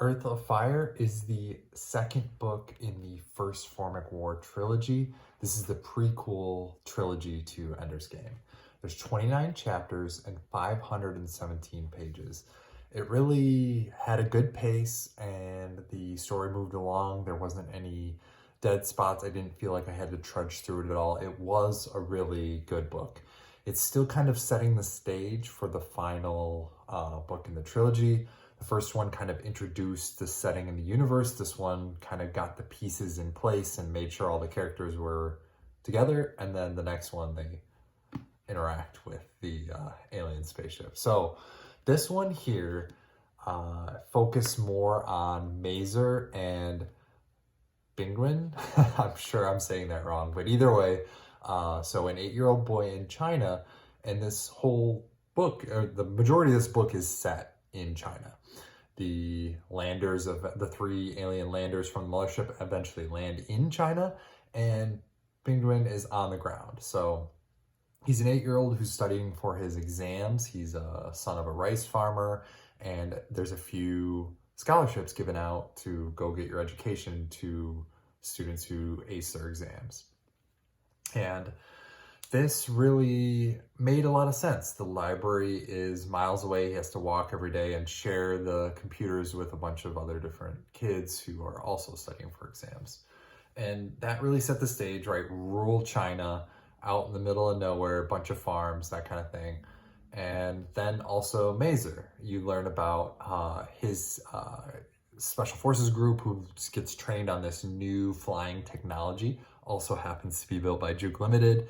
Earth of Fire is the second book in the first Formic War trilogy. This is the prequel trilogy to Ender's Game. There's 29 chapters and 517 pages. It really had a good pace and the story moved along. There wasn't any dead spots. I didn't feel like I had to trudge through it at all. It was a really good book. It's still kind of setting the stage for the final book in the trilogy. The first one kind of introduced the setting in the universe. This one kind of got the pieces in place and made sure all the characters were together. And then the next one, they interact with the alien spaceship. So this one here focused more on Mazer and Bingwen. I'm sure I'm saying that wrong, but either way, so an 8-year-old boy in China, and this whole book, or the majority of this book, is set in China. The landers of the 3 alien landers from the mothership eventually land in China, and Bingwen is on the ground. So he's an 8-year-old who's studying for his exams. He's a son of a rice farmer, and there's a few scholarships given out to go get your education to students who ace their exams. And this really made a lot of sense. The library is miles away. He has to walk every day and share the computers with a bunch of other different kids who are also studying for exams. And that really set the stage, right? Rural China, out in the middle of nowhere, a bunch of farms, that kind of thing. And then also Mazer. You learn about his special forces group who gets trained on this new flying technology. Also happens to be built by Juke Limited.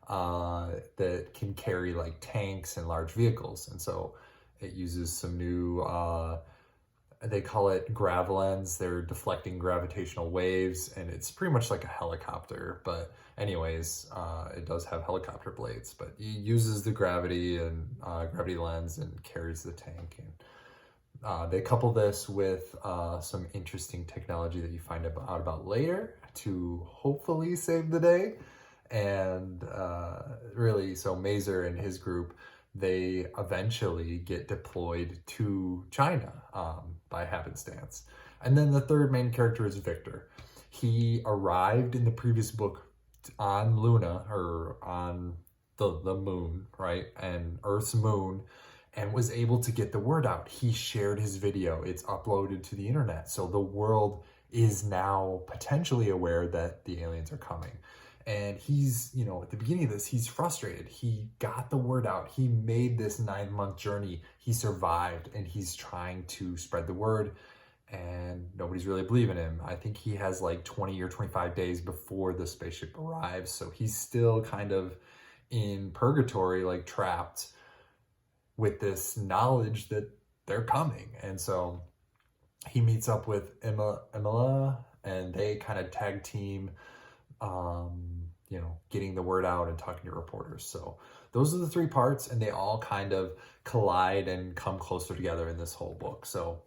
That can carry like tanks and large vehicles. And so it uses some new, they call it gravelens. They're deflecting gravitational waves, and it's pretty much like a helicopter. But anyways, it does have helicopter blades, but it uses the gravity and gravity lens and carries the tank. And they couple this with some interesting technology that you find out about later to hopefully save the day. And really, so Mazer and his group, they eventually get deployed to China by happenstance. And then the third main character is Victor. He arrived in the previous book on Luna, or on the moon, right? And Earth's moon, and was able to get the word out. He shared his video. It's uploaded to the internet. So the world is now potentially aware that the aliens are coming. And he's, at the beginning of this, he's frustrated. He got the word out. He made this 9-month journey. He survived, and he's trying to spread the word, and nobody's really believing him. I think he has like 20 or 25 days before the spaceship arrives. So he's still kind of in purgatory, like trapped with this knowledge that they're coming. And so he meets up with Emila, and they kind of tag team getting the word out and talking to reporters. So those are the 3 parts, and they all kind of collide and come closer together in this whole book. So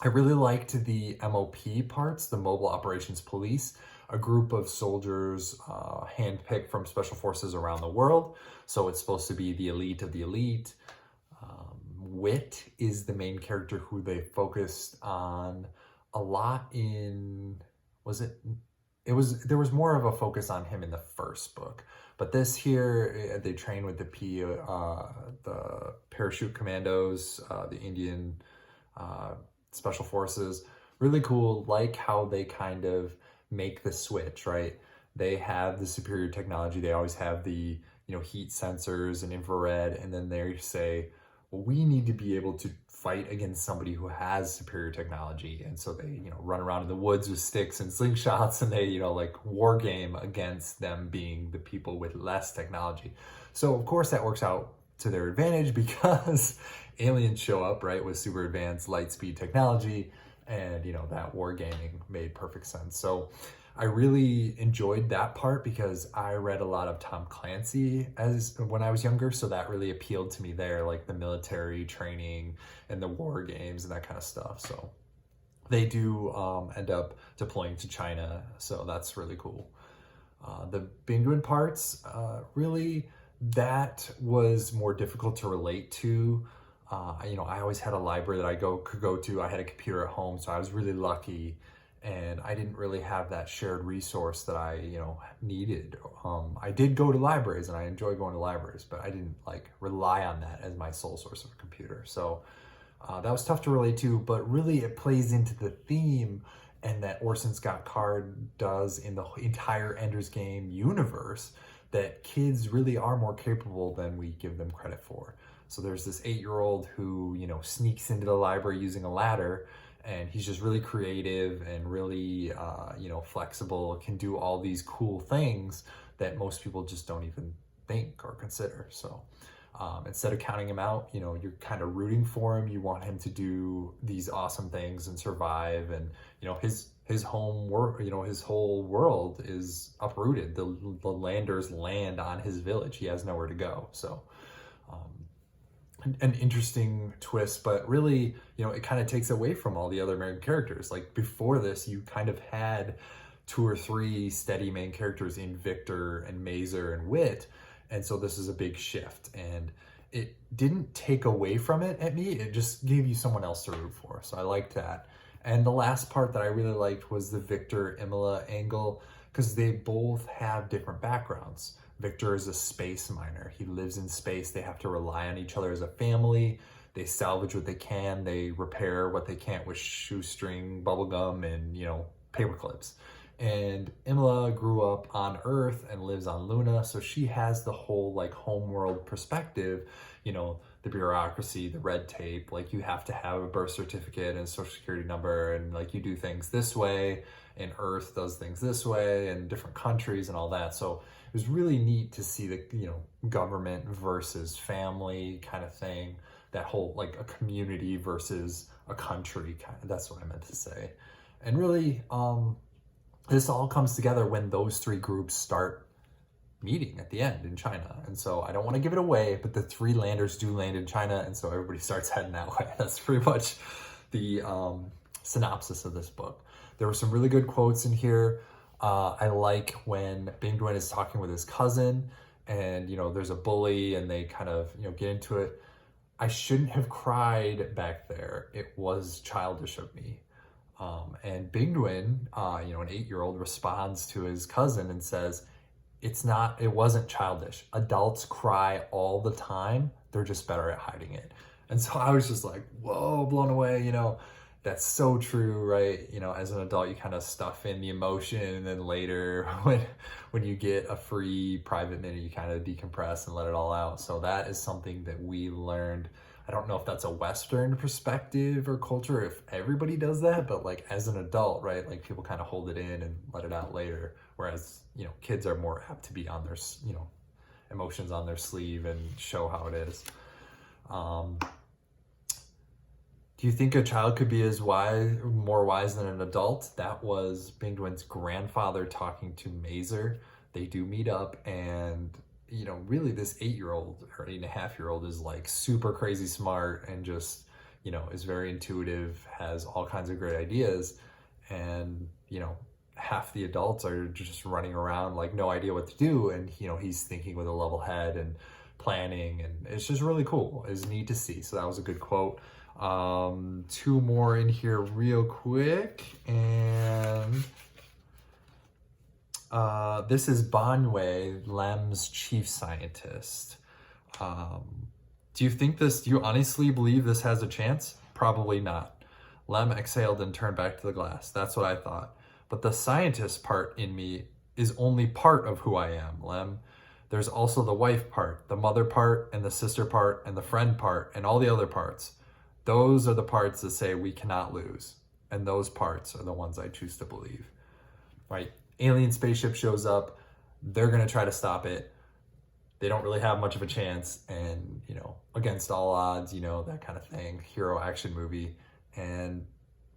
I really liked the MOP parts, the Mobile Operations Police, a group of soldiers handpicked from special forces around the world. So it's supposed to be the elite of the elite. Wit is the main character who they focused on a lot in, there was more of a focus on him in the first book, but this here, they train with the parachute commandos, the Indian special forces. Really cool, like how they kind of make the switch, right? They have the superior technology. They always have the, heat sensors and infrared, and then they say, well, we need to be able to fight against somebody who has superior technology. And so they, run around in the woods with sticks and slingshots, and they, like war game against them being the people with less technology. So of course that works out to their advantage because aliens show up, right, with super advanced light speed technology, and that war gaming made perfect sense. So I really enjoyed that part because I read a lot of Tom Clancy when I was younger, so that really appealed to me there, like the military training and the war games and that kind of stuff. So they do end up deploying to China, so that's really cool. The Bingwen parts, really, that was more difficult to relate to. I always had a library that I could go to. I had a computer at home, so I was really lucky, and I didn't really have that shared resource that I, needed. I did go to libraries, and I enjoy going to libraries, but I didn't like rely on that as my sole source of a computer. So that was tough to relate to, but really it plays into the theme and that Orson Scott Card does in the entire Ender's Game universe, that kids really are more capable than we give them credit for. So there's this 8-year-old who, sneaks into the library using a ladder, and he's just really creative and really, flexible, can do all these cool things that most people just don't even think or consider. So instead of counting him out, you're kind of rooting for him. You want him to do these awesome things and survive. And, his home work, his whole world is uprooted. The landers land on his village. He has nowhere to go. So an interesting twist, but really, it kind of takes away from all the other main characters. Like before this, you kind of had 2 or 3 steady main characters in Victor and Mazer and Wit. And so this is a big shift, and it didn't take away from it at me. It just gave you someone else to root for. So I liked that. And the last part that I really liked was the Victor Imola angle, because they both have different backgrounds. Victor is a space miner. He lives in space. They have to rely on each other as a family. They salvage what they can. They repair what they can't with shoestring, bubblegum, and, paper clips. And Imola grew up on Earth and lives on Luna, so she has the whole like homeworld perspective, the bureaucracy, the red tape, like you have to have a birth certificate and a social security number, and like you do things this way, and Earth does things this way, and different countries and all that. So it was really neat to see the, government versus family kind of thing, that whole like a community versus a country kind of, that's what I meant to say. And really, this all comes together when those 3 groups start meeting at the end in China. And so I don't want to give it away, but the 3 landers do land in China, and so everybody starts heading that way. That's pretty much the synopsis of this book. There were some really good quotes in here. I like when Bingduin is talking with his cousin, and there's a bully, and they kind of get into it. I shouldn't have cried back there. It was childish of me. And Bingduin, an 8-year-old, responds to his cousin and says, it wasn't childish. Adults cry all the time. They're just better at hiding it. And so I was just like, whoa, blown away. That's so true, right? As an adult, you kind of stuff in the emotion, and then later when you get a free private minute, you kind of decompress and let it all out. So that is something that we learned. I don't know if that's a Western perspective or culture, if everybody does that, but like as an adult, right? Like people kind of hold it in and let it out later. Whereas, kids are more apt to be on their, emotions on their sleeve and show how it is. Do you think a child could be more wise than an adult? That was Bingduin's grandfather talking to Mazer. They do meet up, and really this 8-year-old or 8.5-year-old is like super crazy smart and just, is very intuitive, has all kinds of great ideas. And, half the adults are just running around like no idea what to do. And, he's thinking with a level head and planning, and it's just really cool. It's neat to see. So that was a good quote. 2 more in here real quick. And this is Banwei, Lem's chief scientist. Do you honestly believe this has a chance? Probably not. Lem exhaled and turned back to the glass. That's what I thought. But the scientist part in me is only part of who I am, Lem. There's also the wife part, the mother part, and the sister part, and the friend part, and all the other parts. Those are the parts that say we cannot lose. And those parts are the ones I choose to believe, right? Alien spaceship shows up. They're going to try to stop it. They don't really have much of a chance. And, against all odds, that kind of thing, hero action movie. And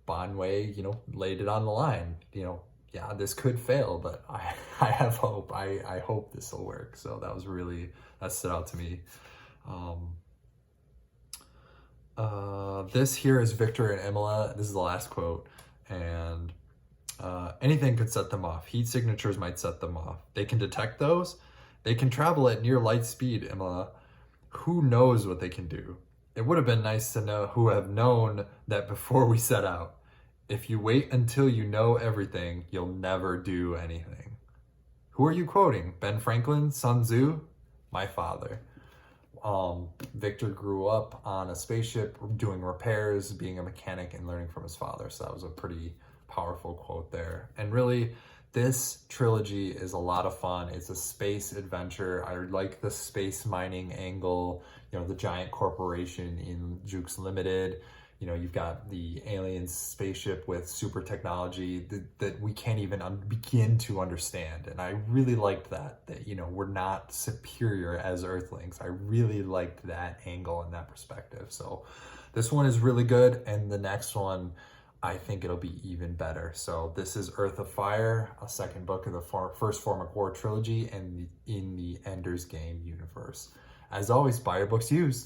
Banwei, laid it on the line. Yeah, this could fail, but I have hope. I hope this will work. So that stood out to me. This here is Victor and Imola. This is the last quote. And anything could set them off. Heat signatures might set them off. They can detect those. They can travel at near light speed, Imola. Who knows what they can do? It would have been nice to know who have known that before we set out. If you wait until you know everything, you'll never do anything. Who are you quoting? Ben Franklin? Sun Tzu? My father. Victor grew up on a spaceship doing repairs, being a mechanic, and learning from his father. So that was a pretty powerful quote there. And really, this trilogy is a lot of fun. It's a space adventure. I like the space mining angle, the giant corporation in Jukes Limited. You've got the alien spaceship with super technology that we can't even begin to understand. And I really liked that we're not superior as Earthlings. I really liked that angle and that perspective. So this one is really good. And the next one, I think it'll be even better. So this is Earth of Fire, a second book of the first Formic War trilogy and in the Ender's Game universe. As always, buy your books used.